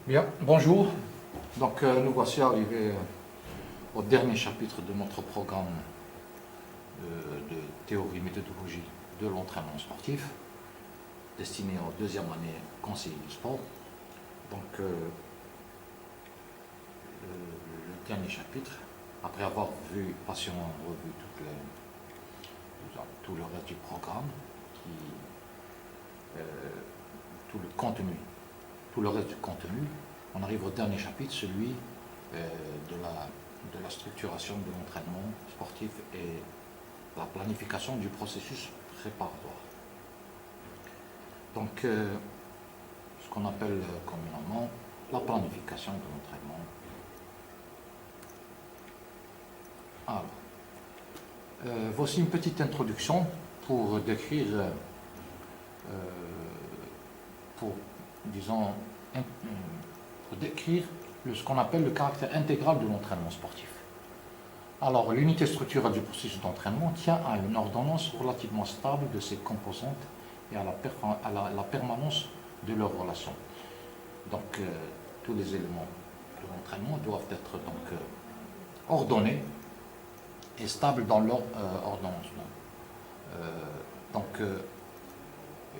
Bien, bonjour. Donc nous voici arrivés au dernier chapitre de notre programme de théorie méthodologie de l'entraînement sportif, destiné aux deuxième année conseiller du sport. Donc le dernier chapitre, après avoir vu patiemment en revue tout le reste du programme, tout le contenu, tout le reste du contenu, on arrive au dernier chapitre, celui de la structuration de l'entraînement sportif et la planification du processus préparatoire. Donc, ce qu'on appelle communément la planification de l'entraînement. Alors, voici une petite introduction pour décrire, pour décrire ce qu'on appelle le caractère intégral de l'entraînement sportif. Alors, l'unité structurelle du processus d'entraînement tient à une ordonnance relativement stable de ses composantes et à la permanence de leurs relations. Donc, tous les éléments de l'entraînement doivent être donc ordonnés et stables dans leur ordonnancement.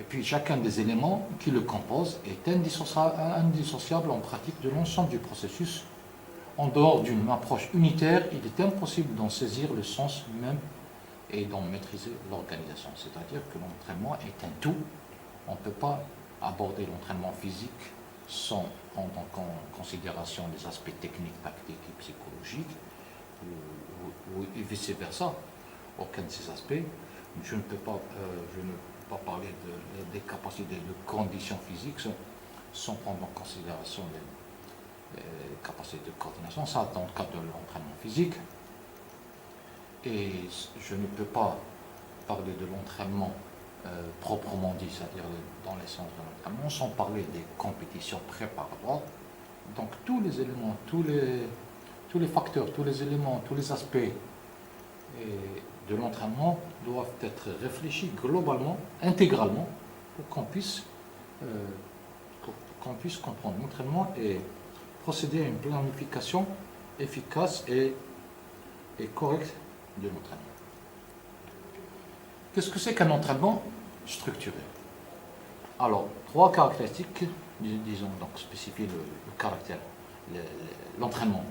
Et puis chacun des éléments qui le composent est indissociable en pratique de l'ensemble du processus. En dehors d'une approche unitaire, il est impossible d'en saisir le sens même et d'en maîtriser l'organisation. C'est-à-dire que l'entraînement est un tout. On ne peut pas aborder l'entraînement physique sans prendre en considération les aspects techniques, tactiques et psychologiques, ou vice-versa. Aucun de ces aspects. Je ne peux pas parler des capacités de conditions physiques sans prendre en considération les capacités de coordination, ça dans le cadre de l'entraînement physique. Et je ne peux pas parler de l'entraînement proprement dit, c'est-à-dire dans l'essence de l'entraînement, sans parler des compétitions préparatoires. Donc tous les éléments, tous les facteurs, tous les éléments, tous les aspects de l'entraînement doivent être réfléchis globalement, intégralement, pour qu'on puisse comprendre l'entraînement et procéder à une planification efficace et correcte de l'entraînement. Qu'est-ce que c'est qu'un entraînement structuré? Alors, trois caractéristiques, disons, donc spécifier le caractère, l'entraînement,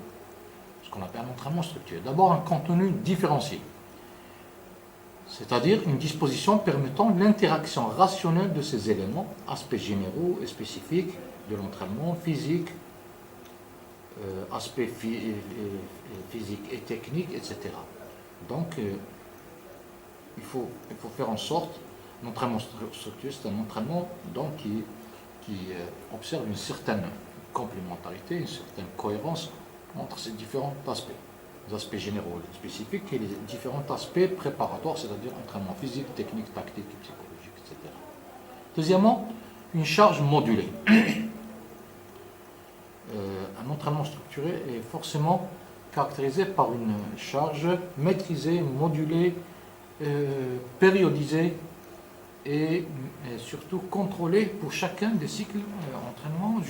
ce qu'on appelle un entraînement structuré. D'abord, un contenu différencié, c'est-à-dire une disposition permettant l'interaction rationnelle de ces éléments, aspects généraux et spécifiques de l'entraînement physique, aspects physiques et techniques, etc. Donc, il faut faire en sorte, l'entraînement structuré, c'est un entraînement donc, qui observe une certaine complémentarité, une certaine cohérence entre ces différents aspects. Les aspects généraux et spécifiques et les différents aspects préparatoires, c'est-à-dire entraînement physique, technique, tactique, psychologique, etc. Deuxièmement, une charge modulée. Un entraînement structuré est forcément caractérisé par une charge maîtrisée, modulée, périodisée et surtout contrôlée pour chacun des cycles d'entraînement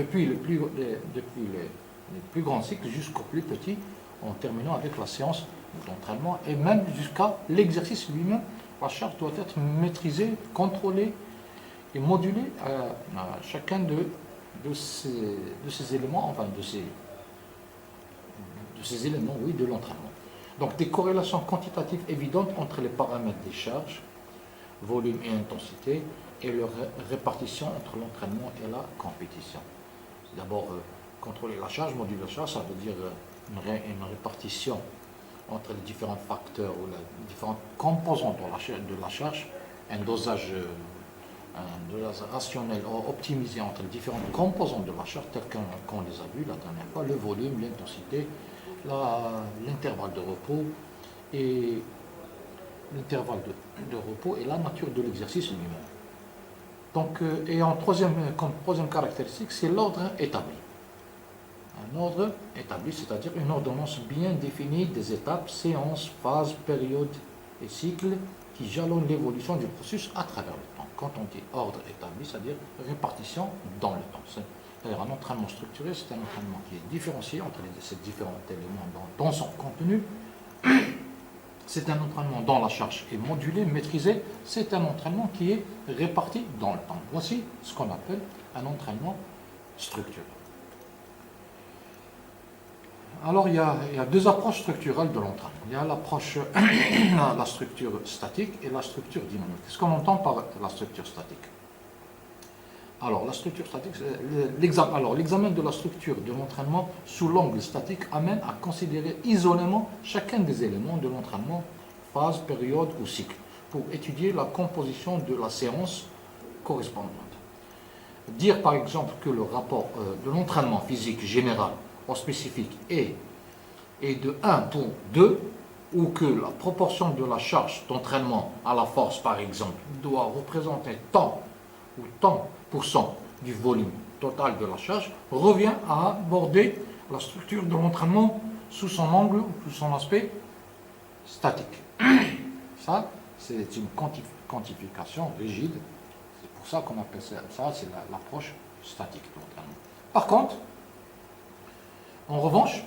depuis les plus grands cycles jusqu'au plus petit, en terminant avec la séance d'entraînement et même jusqu'à l'exercice lui-même. La charge doit être maîtrisée, contrôlée et modulée à chacun de ces éléments, enfin de ces éléments, oui, de l'entraînement. Donc des corrélations quantitatives évidentes entre les paramètres des charges, volume et intensité, et leur répartition entre l'entraînement et la compétition. D'abord, contrôler la charge, moduler la charge, ça veut dire une répartition entre les différents facteurs ou les différentes composantes de la charge, un dosage rationnel optimisé entre les différentes composantes de la charge, telles qu'on les a vues la dernière fois, le volume, l'intensité, l'intervalle de repos et la nature de l'exercice lui-même. Donc, et comme troisième caractéristique, c'est l'ordre établi. Un ordre établi, c'est-à-dire une ordonnance bien définie des étapes, séances, phases, périodes et cycles qui jalonnent l'évolution du processus à travers le temps. Quand on dit ordre établi, c'est-à-dire répartition dans le temps. C'est-à-dire un entraînement structuré, c'est un entraînement qui est différencié entre ces différents éléments dans son contenu. C'est un entraînement dont la charge est modulée, maîtrisée. C'est un entraînement qui est réparti dans le temps. Voici ce qu'on appelle un entraînement structuré. Alors, il y a deux approches structurelles de l'entraînement. Il y a l'approche, la structure statique et la structure dynamique. Qu'est-ce qu'on entend par la structure statique? Alors, la structure statique, l'examen de la structure de l'entraînement sous l'angle statique amène à considérer isolément chacun des éléments de l'entraînement, phase, période ou cycle, pour étudier la composition de la séance correspondante. Dire par exemple que le rapport de l'entraînement physique général au spécifique est de 1 pour 2, ou que la proportion de la charge d'entraînement à la force, par exemple, doit représenter tant ou tant % du volume total de la charge, revient à aborder la structure de l'entraînement sous son angle ou sous son aspect statique. Ça, c'est une quantification rigide. C'est pour ça qu'on appelle ça, c'est l'approche statique de l'entraînement. Par contre, en revanche,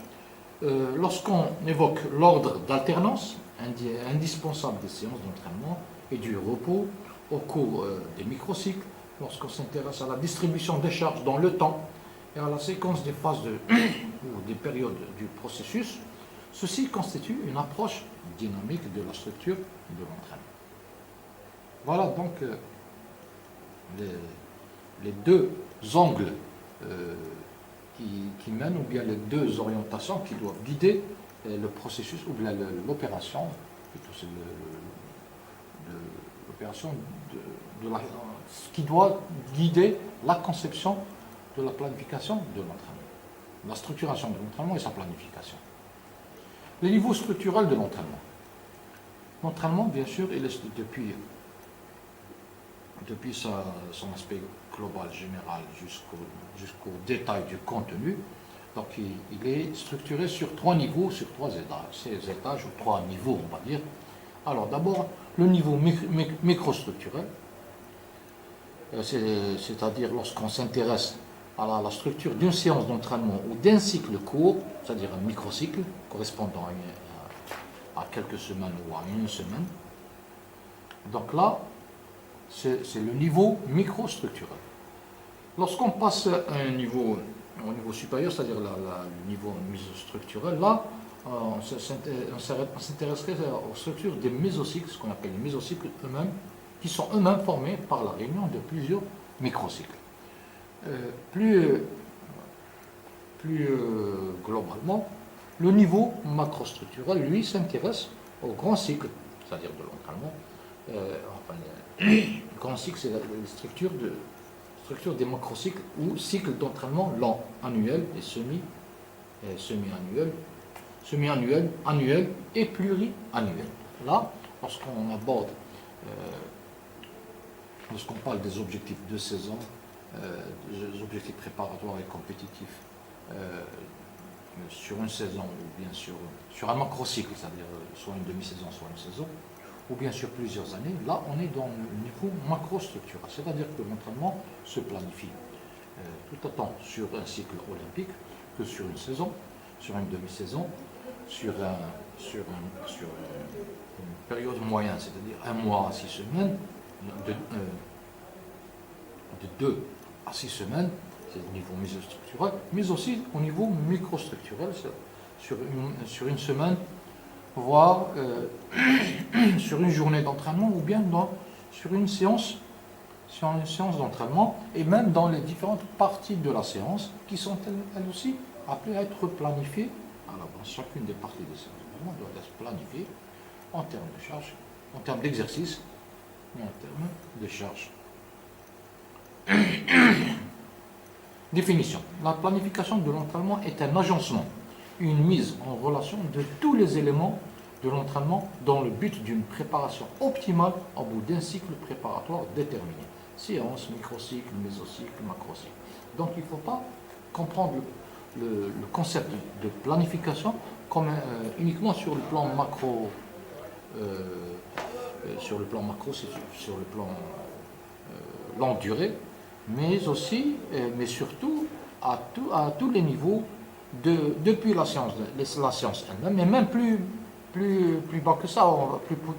lorsqu'on évoque l'ordre d'alternance indispensable des séances d'entraînement et du repos au cours des microcycles, lorsqu'on s'intéresse à la distribution des charges dans le temps et à la séquence des phases ou des périodes du processus, ceci constitue une approche dynamique de la structure de l'entraînement. Voilà donc les deux angles qui mènent, ou bien les deux orientations qui doivent guider le processus, ou bien l'opération, plutôt c'est l'opération qui doit guider la conception de la planification de l'entraînement, la structuration de l'entraînement et sa planification. Les niveaux structurels de l'entraînement. L'entraînement, bien sûr, il est depuis son aspect global, général, jusqu'au détail du contenu. Donc, il est structuré sur 3 niveaux, sur 3 étages. Ces étages, ou 3 niveaux, on va dire. Alors, d'abord, le niveau microstructurel, c'est-à-dire lorsqu'on s'intéresse à la structure d'une séance d'entraînement ou d'un cycle court, c'est-à-dire un microcycle correspondant à quelques semaines ou à une semaine. Donc là, c'est le niveau microstructurel. Lorsqu'on passe à au niveau supérieur, c'est-à-dire le niveau mésostructurel, là, on s'intéresserait aux structures des mésocycles, ce qu'on appelle les mésocycles eux-mêmes, qui sont eux-mêmes formés par la réunion de plusieurs microcycles. Plus globalement, le niveau macrostructurel, lui, s'intéresse au grand cycle, c'est-à-dire de l'entraînement. Le grand cycle, c'est la structure des macrocycles ou cycles d'entraînement lents, annuels et semi-annuels, annuels et pluriannuels. Là, lorsqu'on parle des objectifs de saison, des objectifs préparatoires et compétitifs sur une saison ou bien sur un macrocycle, c'est-à-dire soit une demi-saison, soit une saison, ou bien sur plusieurs années, là on est dans le niveau macrostructural, c'est-à-dire que l'entraînement se planifie tout autant sur un cycle olympique que sur une saison, sur une demi-saison, sur une période moyenne, c'est-à-dire 1 mois à 6 semaines, de 2 à 6 semaines, c'est au niveau mésostructurel, mais aussi au niveau microstructurel, sur une semaine, voire sur une journée d'entraînement, ou bien sur une séance d'entraînement, et même dans les différentes parties de la séance, qui sont elles aussi appelées à être planifiées. Alors, chacune des parties de séance d'entraînement doit être planifiée en termes de charge, en termes d'exercice, et en termes de charge. Définition. La planification de l'entraînement est un agencement, une mise en relation de tous les éléments de l'entraînement dans le but d'une préparation optimale au bout d'un cycle préparatoire déterminé. Séance, microcycle, mésocycle, macrocycle. Donc il ne faut pas comprendre le concept de planification comme uniquement sur le plan macro, c'est sur le plan longue durée, mais surtout à tous les niveaux, depuis la science elle-même, mais même plus bas que ça,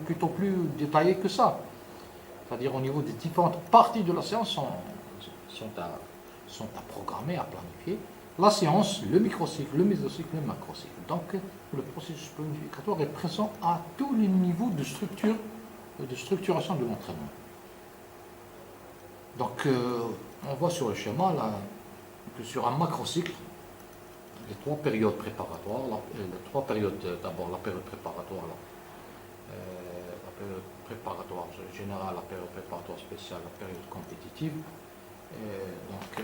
plutôt plus détaillé que ça. C'est-à-dire au niveau des différentes parties de la science sont à programmer, à planifier. La science, le microcycle, le mésocycle, le macrocycle. Donc le processus planificatoire est présent à tous les niveaux de structuration de l'entraînement. Donc on voit sur le schéma là, que sur un macrocycle, les trois périodes préparatoires, les trois périodes, d'abord la période préparatoire, la période préparatoire générale, la période préparatoire spéciale, la période compétitive, donc,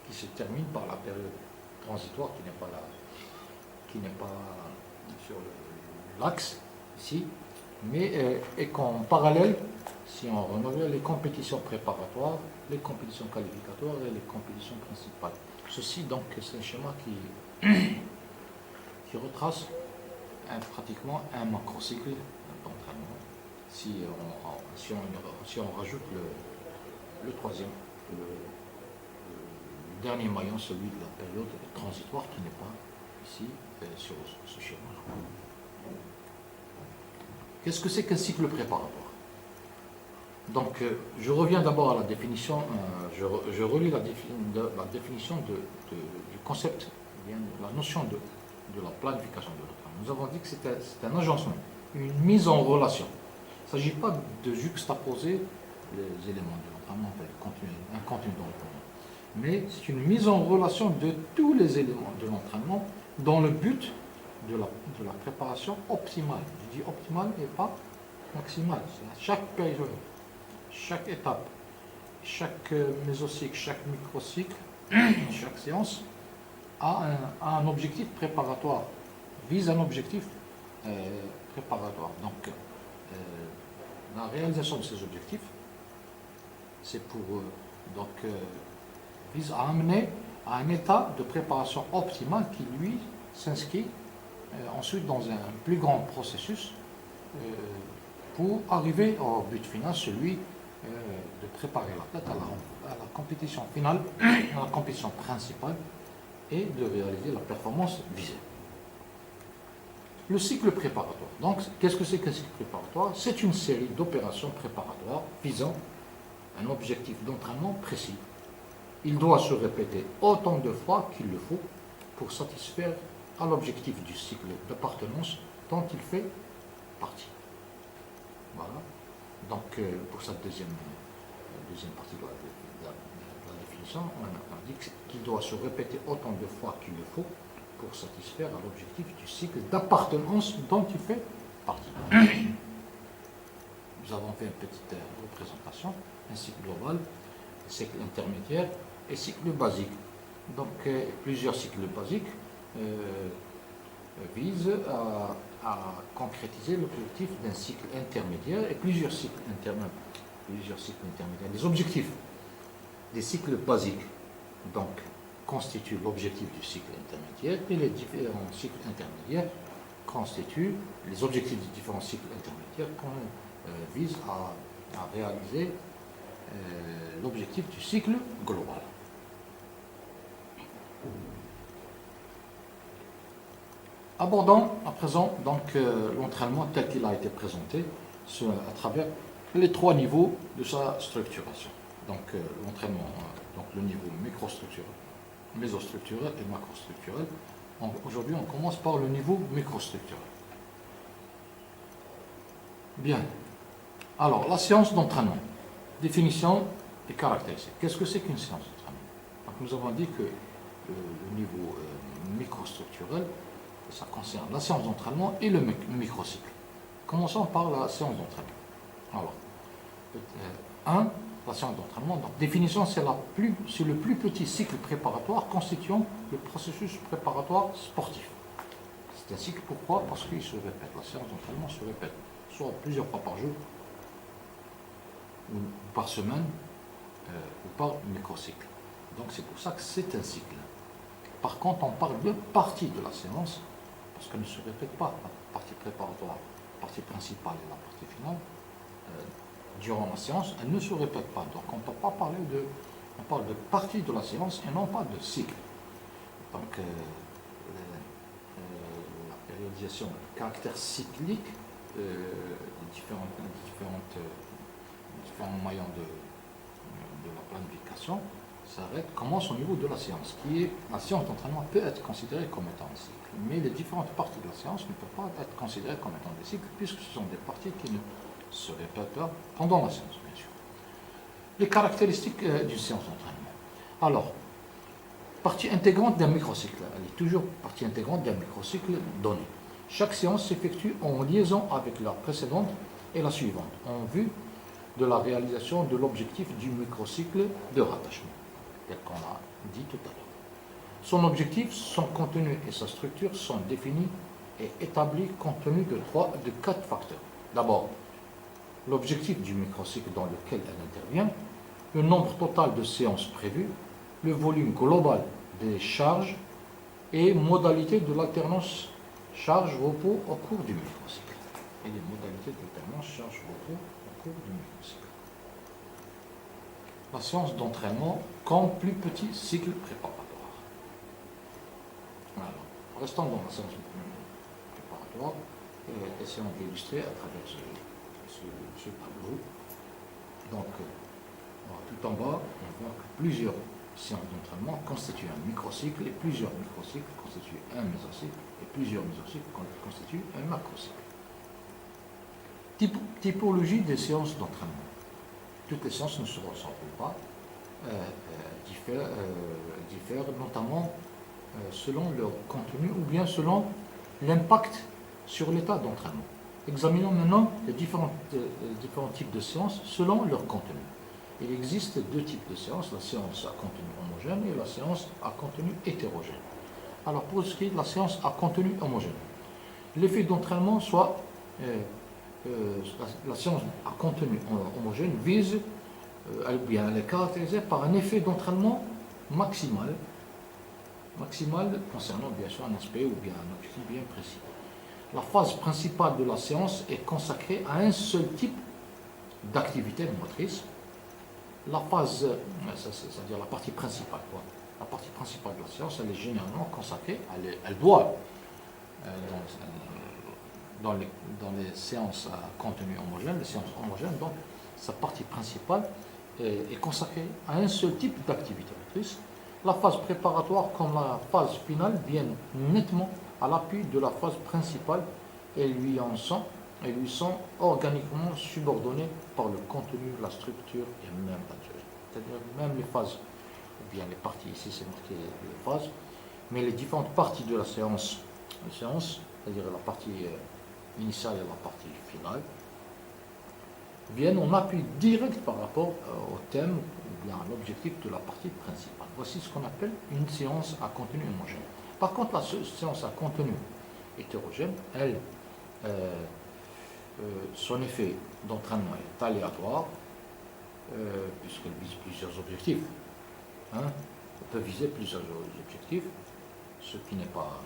qui se termine par la période transitoire qui n'est pas sur l'axe ici, mais et qu'en parallèle, si on renouvelle les compétitions préparatoires, les compétitions qualificatoires et les compétitions principales. Ceci donc c'est un schéma qui retrace pratiquement un macrocycle d'entraînement. Si on rajoute le troisième, le dernier maillon, celui de la période transitoire qui n'est pas ici sur ce schéma. Qu'est-ce que c'est qu'un cycle préparatoire? Donc, je reviens d'abord à la définition, je relis la définition du concept, la notion de la planification de l'entraînement. Nous avons dit que c'est un agencement, une mise en relation. Il ne s'agit pas de juxtaposer les éléments de l'entraînement, un contenu de l'entraînement, mais c'est une mise en relation de tous les éléments de l'entraînement dans le but de la préparation optimale. Je dis optimale et pas maximale. C'est à chaque période, chaque étape, chaque mésocycle, chaque microcycle, chaque séance a un objectif préparatoire, vise un objectif préparatoire. Donc, la réalisation de ces objectifs, c'est pour vise à amener à un état de préparation optimale qui, lui, s'inscrit ensuite dans un plus grand processus pour arriver au but final, celui de préparer l'athlète à la compétition finale, à la compétition principale et de réaliser la performance visée. Le cycle préparatoire. Donc, qu'est-ce que c'est qu'un cycle préparatoire? C'est une série d'opérations préparatoires visant un objectif d'entraînement précis. Il doit se répéter autant de fois qu'il le faut pour satisfaire à l'objectif du cycle d'appartenance dont il fait partie. Voilà. Donc, pour cette deuxième partie de la définition, on a dit qu'il doit se répéter autant de fois qu'il le faut pour satisfaire à l'objectif du cycle d'appartenance dont il fait partie. Nous avons fait une petite représentation, un cycle global, un cycle intermédiaire et cycle basique. Donc, plusieurs cycles basiques visent à concrétiser l'objectif d'un cycle intermédiaire et plusieurs cycles intermédiaires. Les objectifs des cycles basiques donc constituent l'objectif du cycle intermédiaire et les différents cycles intermédiaires constituent les objectifs des différents cycles intermédiaires qu'on vise à réaliser l'objectif du cycle global. Abordons à présent donc l'entraînement tel qu'il a été présenté à travers les trois niveaux de sa structuration. Donc l'entraînement, donc le niveau microstructurel, mésostructurel et macrostructurel. Aujourd'hui, on commence par le niveau microstructurel. Bien. Alors, la séance d'entraînement. Définition et caractéristiques. Qu'est-ce que c'est qu'une séance d'entraînement? Donc, nous avons dit que le niveau microstructurel, ça concerne la séance d'entraînement et le microcycle. Commençons par la séance d'entraînement. Alors, la séance d'entraînement, donc définition, c'est le plus petit cycle préparatoire constituant le processus préparatoire sportif. C'est un cycle, pourquoi? Parce qu'il se répète. La séance d'entraînement se répète, soit plusieurs fois par jour, ou par semaine, ou par microcycle. Donc c'est pour ça que c'est un cycle. Par contre, on parle de partie de la séance, parce qu'elle ne se répète pas, la partie préparatoire, la partie principale et la partie finale. Durant la séance, elle ne se répète pas. Donc on ne peut pas parler On parle de partie de la séance et non pas de cycle. Donc, la périodisation, le caractère cyclique des différents moyens de la planification commence au niveau de la séance, la séance d'entraînement peut être considérée comme étant un cycle, mais les différentes parties de la séance ne peuvent pas être considérées comme étant des cycles, puisque ce sont des parties qui ne se répètent pas pendant la séance, bien sûr. Les caractéristiques d'une séance d'entraînement. Alors, partie intégrante d'un microcycle. Elle est toujours partie intégrante d'un microcycle donné. Chaque séance s'effectue en liaison avec la précédente et la suivante, en vue de la réalisation de l'objectif du microcycle de rattachement, tel qu'on a dit tout à l'heure. Son objectif, son contenu et sa structure sont définis et établis compte tenu de 4 facteurs. D'abord, l'objectif du microcycle dans lequel elle intervient, le nombre total de séances prévues, le volume global des charges et modalités de l'alternance charge-repos au cours du microcycle. Et les modalités d'alternance charge-repos au cours du microcycle. La séance d'entraînement comme plus petit cycle préparatoire. Alors, restons dans la séance préparatoire et essayons d'illustrer à travers ce tableau. Donc, tout en bas, on voit que plusieurs séances d'entraînement constituent un microcycle et plusieurs microcycles constituent un mésocycle et plusieurs mésocycles constituent un macrocycle. Typologie des séances d'entraînement. Toutes les séances ne se ressemblent pas, diffèrent notamment selon leur contenu ou bien selon l'impact sur l'état d'entraînement. Examinons maintenant les différents types de séances selon leur contenu. Il existe 2 types de séances, la séance à contenu homogène et la séance à contenu hétérogène. Alors pour ce qui est de la séance à contenu homogène, l'effet d'entraînement soit la séance à contenu homogène vise, elle est caractérisée par un effet d'entraînement maximal concernant bien sûr un aspect ou bien un objectif bien précis. La phase principale de la séance est consacrée à un seul type d'activité motrice. La phase, c'est-à-dire la partie principale, la partie principale de la séance, elle est généralement consacrée, elle doit, dans les séances à contenu homogène, les séances homogènes, donc sa partie principale est consacrée à un seul type d'activité motrice. La phase préparatoire comme la phase finale viennent nettement à l'appui de la phase principale et lui sont organiquement subordonnées par le contenu, la structure et même la durée. C'est-à-dire même les phases, ou bien les parties, ici c'est marqué les phases, mais les différentes parties de la séance, c'est-à-dire la partie initiale et la partie finale, viennent en appui direct par rapport au thème ou bien à l'objectif de la partie principale. Voici ce qu'on appelle une séance à contenu homogène. Par contre, la séance à contenu hétérogène, elle, son effet d'entraînement est aléatoire, puisqu'elle vise plusieurs objectifs. On peut viser plusieurs objectifs, ce qui n'est pas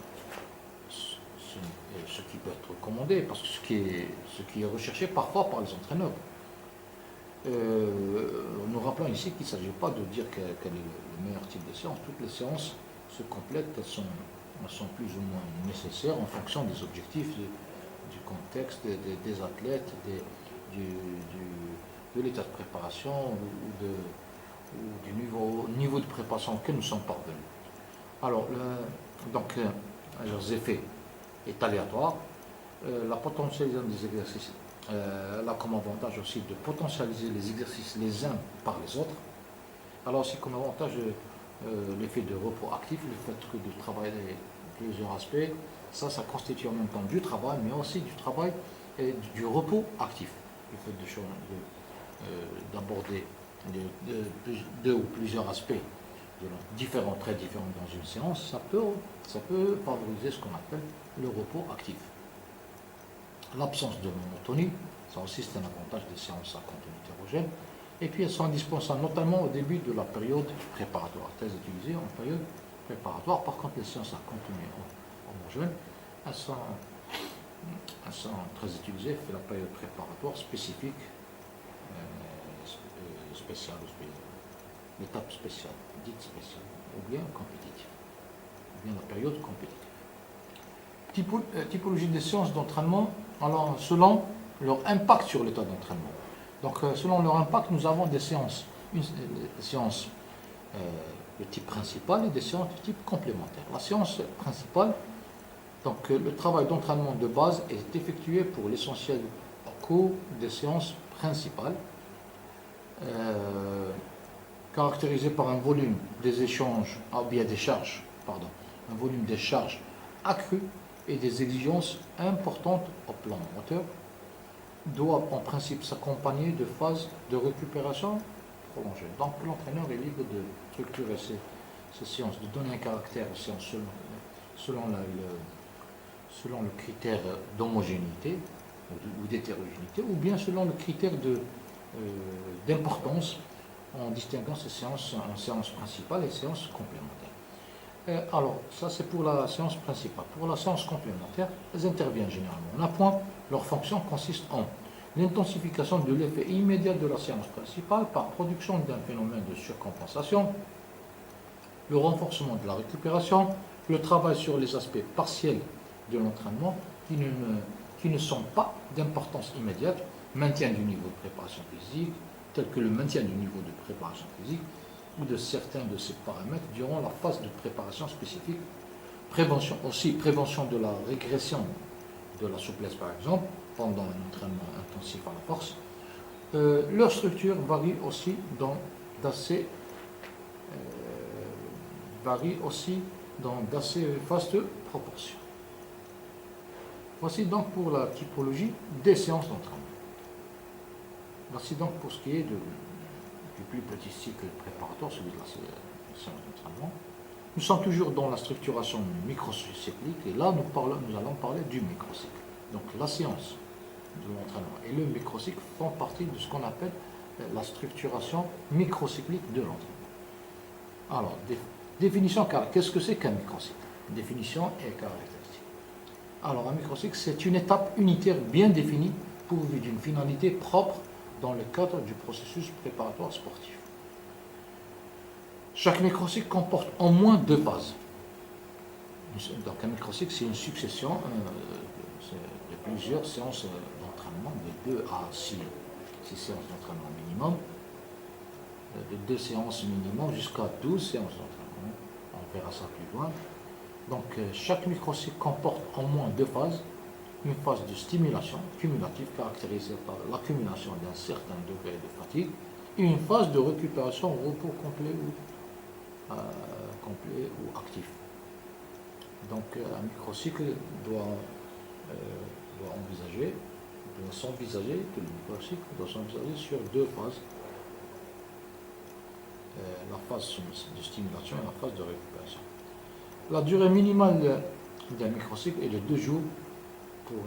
ce qui peut être recommandé, parce que ce qui est recherché parfois par les entraîneurs. Nous rappelons ici qu'il ne s'agit pas de dire quel est le meilleur type de séance. Toutes les séances se complètent, elles sont plus ou moins nécessaires en fonction des objectifs, du contexte, des athlètes, de l'état de préparation ou du niveau de préparation auquel nous sommes parvenus. Alors, leurs effets est aléatoire. La potentialisation des exercices, elle a comme avantage aussi de potentialiser les exercices les uns par les autres. Alors aussi comme avantage l'effet de repos actif, le fait de travailler plusieurs aspects, ça constitue en même temps du travail, mais aussi du travail et du repos actif. Le fait d'aborder 2 ou plusieurs aspects très différents dans une séance, ça peut favoriser ce qu'on appelle le repos actif. L'absence de monotonie, ça aussi c'est un avantage des séances à contenu hétérogène. Et puis elles sont indispensables, notamment au début de la période préparatoire, très utilisées en période préparatoire. Par contre, les séances à contenu homogène, elles sont très utilisées pour la période préparatoire spécifique, spéciale ou spéciale. l'étape spéciale, dite spéciale, ou bien compétitive, ou bien la période compétitive. Typologie des séances d'entraînement, alors selon leur impact sur l'état d'entraînement. Donc selon leur impact, nous avons des séances, des séances de type principal et des séances de type complémentaire. La séance principale, donc le travail d'entraînement de base est effectué pour l'essentiel au cours des séances principales, caractérisé par un volume des échanges, bien des charges, pardon, un volume des charges accru et des exigences importantes au plan moteur, doivent en principe s'accompagner de phases de récupération prolongée. Donc l'entraîneur est libre de structurer ces séances, de donner un caractère aux séances selon le critère d'homogénéité ou d'hétérogénéité, ou bien selon le critère d'importance, en distinguant ces séances en séances principales et séances complémentaires. Alors, ça c'est pour la séance principale. Pour la séance complémentaire, elles interviennent généralement en appoint. Leur fonction consiste en l'intensification de l'effet immédiat de la séance principale par production d'un phénomène de surcompensation, le renforcement de la récupération, le travail sur les aspects partiels de l'entraînement qui ne sont pas d'importance immédiate, maintien du niveau de préparation physique, tel que le maintien du niveau de préparation physique ou de certains de ces paramètres durant la phase de préparation spécifique, prévention de la régression de la souplesse par exemple, pendant un entraînement intensif à la force. Leur structure varie aussi dans d'assez vastes proportions. Voici donc pour la typologie des séances d'entraînement. Voici donc pour ce qui est du plus petit cycle préparatoire, celui de la séance d'entraînement. Nous sommes toujours dans la structuration microcyclique et là nous allons parler du microcycle. Donc la séance de l'entraînement et le microcycle font partie de ce qu'on appelle la structuration microcyclique de l'entraînement. Alors, définition, qu'est-ce que c'est qu'un microcycle? Définition et caractéristiques. Alors, un microcycle, c'est une étape unitaire bien définie pourvue d'une finalité propre dans le cadre du processus préparatoire sportif. Chaque microcycle comporte au moins 2 phases. Donc un microcycle, c'est une succession de plusieurs séances d'entraînement, de 2 à 6 séances d'entraînement minimum, de 2 séances minimum jusqu'à 12 séances d'entraînement. On verra ça plus loin. Donc chaque microcycle comporte au moins 2 phases. Une phase de stimulation cumulative caractérisée par l'accumulation d'un certain degré de fatigue et une phase de récupération au repos complet ou actif. Donc un microcycle doit s'envisager sur 2 phases, la phase de stimulation et la phase de récupération. La durée minimale d'un microcycle est de 2 jours pour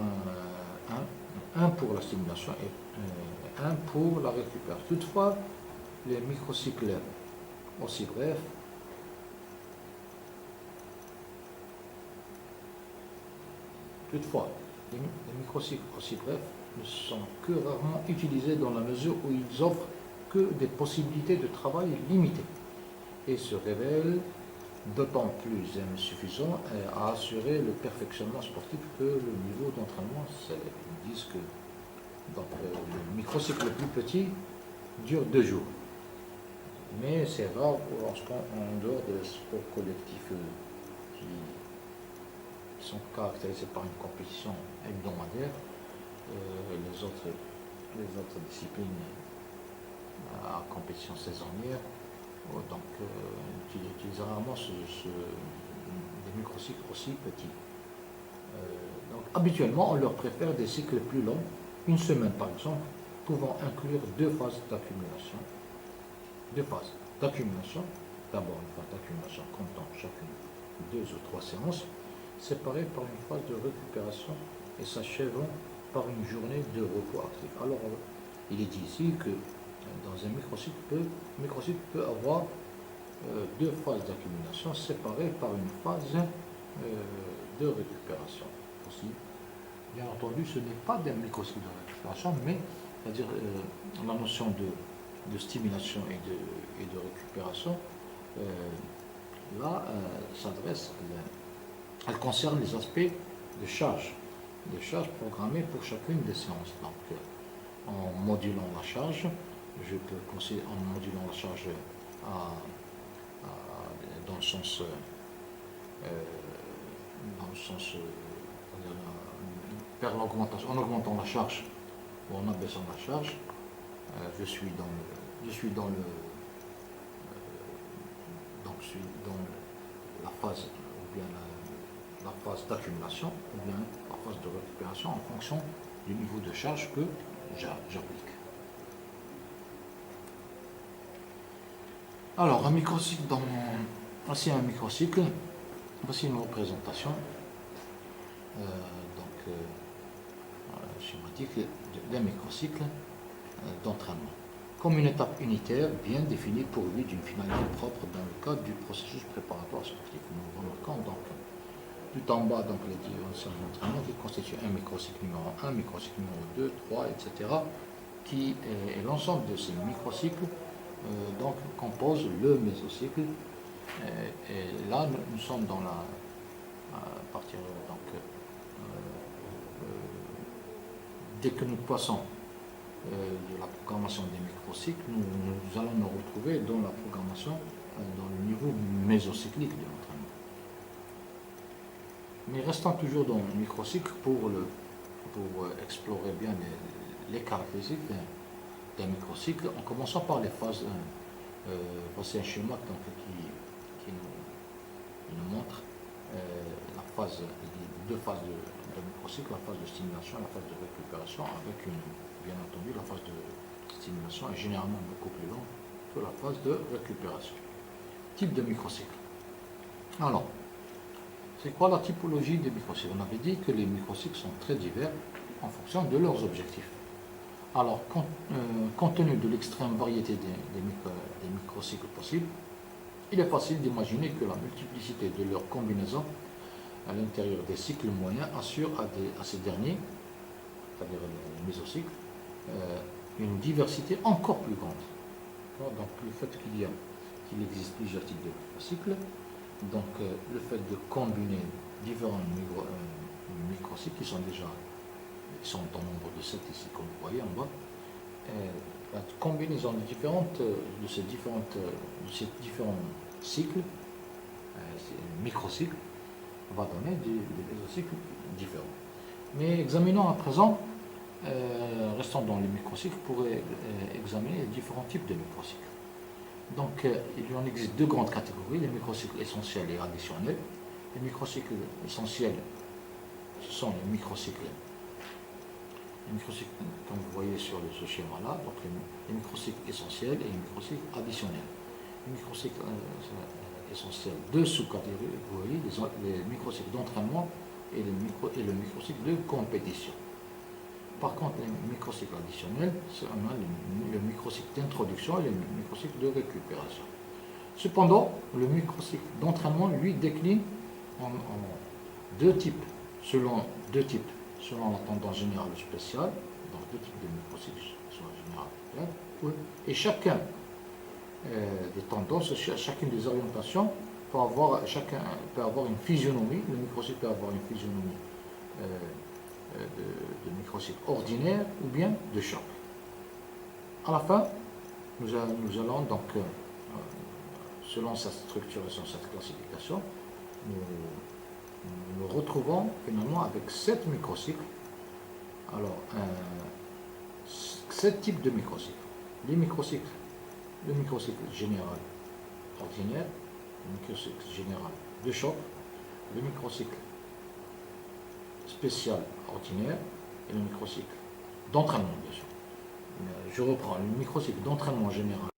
un pour la stimulation et un pour la récupération. Toutefois, les microcycles aussi brefs ne sont que rarement utilisés dans la mesure où ils offrent que des possibilités de travail limitées et se révèlent d'autant plus insuffisant à assurer le perfectionnement sportif que le niveau d'entraînement s'élève. Ils disent que donc, le microcycle le plus petit dure 2 jours. Mais c'est rare en dehors des sports collectifs qui sont caractérisés par une compétition hebdomadaire. Les autres disciplines à compétition saisonnière donc utilisent rarement des microcycles aussi petits. Donc habituellement on leur préfère des cycles plus longs, une semaine par exemple, pouvant inclure 2 phases d'accumulation. 2 phases d'accumulation, d'abord une phase d'accumulation comptant chacune 2 ou 3 séances, séparées par une phase de récupération et s'achèvant par une journée de repos actif. Alors il est dit ici que dans un microcycle peut avoir 2 phases d'accumulation séparées par une phase de récupération aussi. Bien entendu, ce n'est pas d'un microcycle de récupération, mais c'est-à-dire la notion de de stimulation et de récupération, là, elle concerne les aspects de charge programmées pour chacune des séances. Donc, en modulant la charge, je peux conseiller en modulant la charge dans le sens, vers l'augmentation, en augmentant la charge ou en abaissant la charge, je suis dans la phase ou bien la phase d'accumulation ou bien la phase de récupération en fonction du niveau de charge que j'applique. Alors, un microcycle voici un microcycle, voici une représentation schématique d'un microcycle d'entraînement, comme une étape unitaire bien définie pourvue d'une finalité propre dans le cadre du processus préparatoire sportif. Nous remarquons donc tout en bas donc, les dimensions d'entraînement qui constituent un microcycle numéro 1, microcycle numéro 2, 3, etc. qui est l'ensemble de ces microcycles donc compose le mésocycle. Et là, nous sommes dans la partie donc dès que nous passons de la programmation des microcycles, nous allons nous retrouver dans la programmation dans le niveau mésocyclique de l'entraînement. Mais restons toujours dans le microcycle pour explorer bien les caractéristiques d'un microcycle, en commençant par les phases. Voici un schéma donc, qui nous montre les deux phases de microcycle, la phase de stimulation et la phase de récupération, avec bien entendu la phase de stimulation est généralement beaucoup plus longue que la phase de récupération. Type de microcycle. Alors, c'est quoi la typologie des microcycles? On avait dit que les microcycles sont très divers en fonction de leurs objectifs. Alors, compte tenu de l'extrême variété des microcycles possibles, il est facile d'imaginer que la multiplicité de leurs combinaisons à l'intérieur des cycles moyens assure à ces derniers, c'est-à-dire les mésocycles, une diversité encore plus grande. Donc, le fait qu'il existe plusieurs types de microcycles, donc le fait de combiner différents microcycles qui sont en nombre de 7 ici, comme vous voyez en bas, la combinaison de ces différents cycles, ces microcycles, va donner des mésocycles différents. Mais examinons à présent, restons dans les microcycles pour examiner les différents types de microcycles. Donc, il en existe deux grandes catégories, les microcycles essentiels et additionnels. Les microcycles essentiels, ce sont les microcycles, comme vous voyez sur ce schéma-là, donc les microcycles essentiels et les microcycles additionnels. Les microcycles essentiels, deux sous-catégories, les microcycles d'entraînement et le microcycle de compétition. Par contre, les microcycles additionnels, on a le microcycle d'introduction et le microcycle de récupération. Cependant, le microcycle d'entraînement, lui, décline en deux types, selon la tendance générale ou spéciale, donc deux types de microcycles, soit général et chacun des tendances, chacune des orientations peut avoir une physionomie. Le microcycle peut avoir une physionomie de microcycle ordinaire ou bien de choc. À la fin, nous allons donc, selon cette structuration, cette classification, nous retrouvons finalement avec 7 microcycles. Alors, 7 types de microcycles. Le microcycle général ordinaire, le microcycle général de choc, le microcycle spécial ordinaire et le microcycle d'entraînement, bien sûr. Je reprends le microcycle d'entraînement général